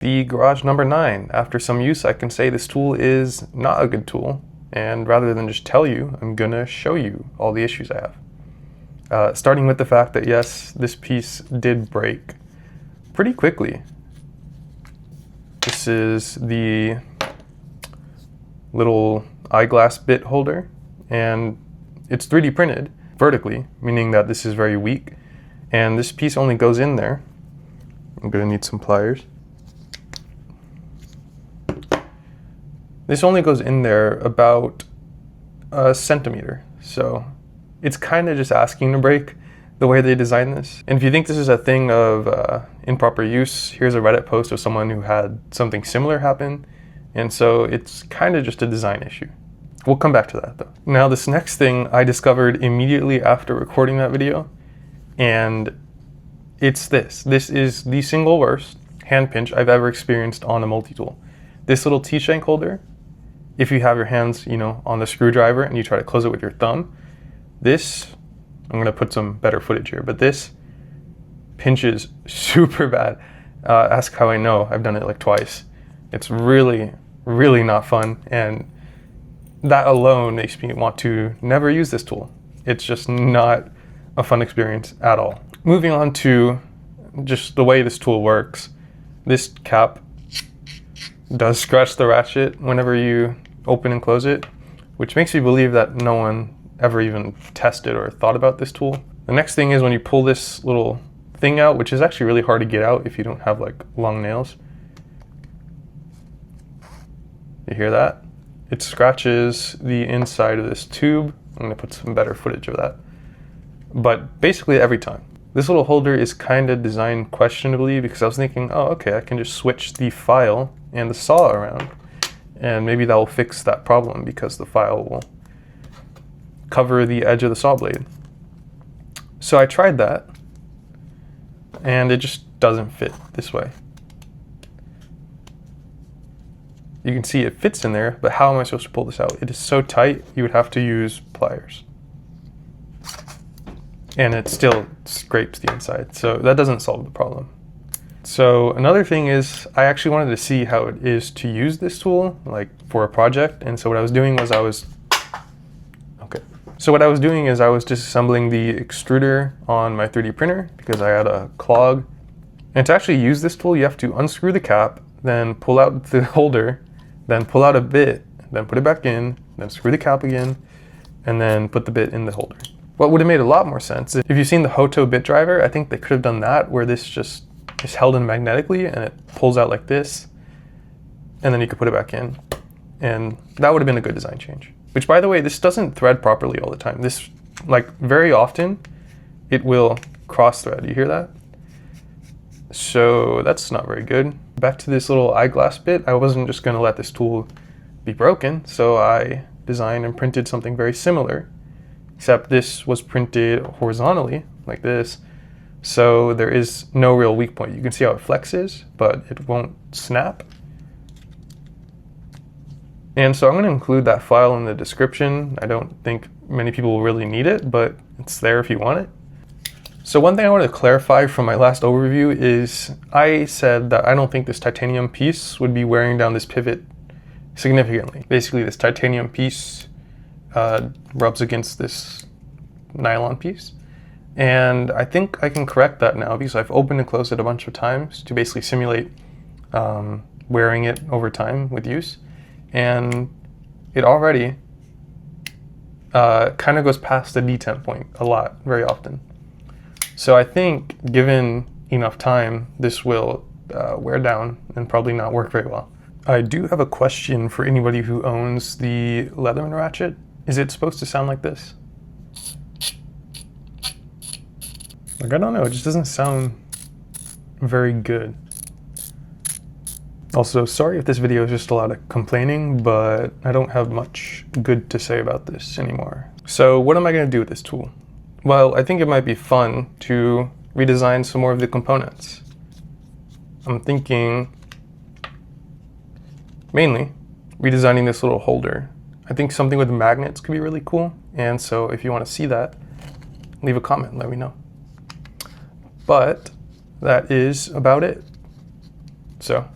The garage number 9. After some use, I can say this tool is not a good tool, and rather than just tell you, I'm gonna show you all the issues I have. Starting with the fact that yes, this piece did break pretty quickly. This is the little eyeglass bit holder, and it's 3D printed vertically, meaning that this is very weak, and this piece only goes in there. I'm gonna need some pliers. This only goes in there about a centimeter, so it's kind of just asking to break the way they designed this. And if you think this is a thing of improper use, here's a Reddit post of someone who had something similar happen, and so it's kind of just a design issue. We'll come back to that though. Now this next thing I discovered immediately after recording that video, and it's this. This is the single worst hand pinch I've ever experienced on a multi-tool. This little T-shank holder, if you have your hands, on the screwdriver and you try to close it with your thumb, this, I'm gonna put some better footage here, but this pinches super bad. Ask how I know. I've done it like twice. It's really, really not fun, and that alone makes me want to never use this tool. It's just not a fun experience at all. Moving on to just the way this tool works. This cap does scratch the ratchet whenever you open and close it, which makes me believe that no one ever even tested or thought about this tool. The next thing is when you pull this little thing out, which is actually really hard to get out if you don't have like long nails. You hear that? It scratches the inside of this tube. I'm gonna put some better footage of that. But basically every time. This little holder is kind of designed questionably because I was thinking, oh, okay, I can just switch the file and the saw around, and maybe that will fix that problem because the file will cover the edge of the saw blade. So I tried that, and it just doesn't fit this way. You can see it fits in there, but how am I supposed to pull this out? It is so tight, you would have to use pliers. And it still scrapes the inside, so that doesn't solve the problem. So another thing is, I actually wanted to see how it is to use this tool, like for a project, and so what I was doing was I was disassembling the extruder on my 3D printer because I had a clog. And to actually use this tool, you have to unscrew the cap, then pull out the holder, then pull out a bit, then put it back in, then screw the cap again, and then put the bit in the holder. What would have made a lot more sense, if you've seen the Hoto bit driver, I think they could have done that, where this just is held in magnetically and it pulls out like this, and then you could put it back in. And that would have been a good design change. Which, by the way, this doesn't thread properly all the time. This, very often, it will cross thread. You hear that? So that's not very good. Back to this little eyeglass bit, I wasn't just gonna let this tool be broken, so I designed and printed something very similar, except this was printed horizontally, like this, so there is no real weak point. You can see how it flexes, but it won't snap. And so I'm going to include that file in the description. I don't think many people will really need it, but it's there if you want it. So one thing I want to clarify from my last overview is I said that I don't think this titanium piece would be wearing down this pivot significantly. Basically, this titanium piece rubs against this nylon piece. And I think I can correct that now because I've opened and closed it a bunch of times to basically simulate wearing it over time with use. And it already kind of goes past the detemp point a lot, very often. So I think given enough time, this will wear down and probably not work very well. I do have a question for anybody who owns the Leatherman ratchet. Is it supposed to sound like this? I don't know, it just doesn't sound very good. Also, sorry if this video is just a lot of complaining, but I don't have much good to say about this anymore. So what am I going to do with this tool? Well, I think it might be fun to redesign some more of the components. I'm thinking mainly redesigning this little holder. I think something with magnets could be really cool, and so if you want to see that, leave a comment, let me know. But that is about it. So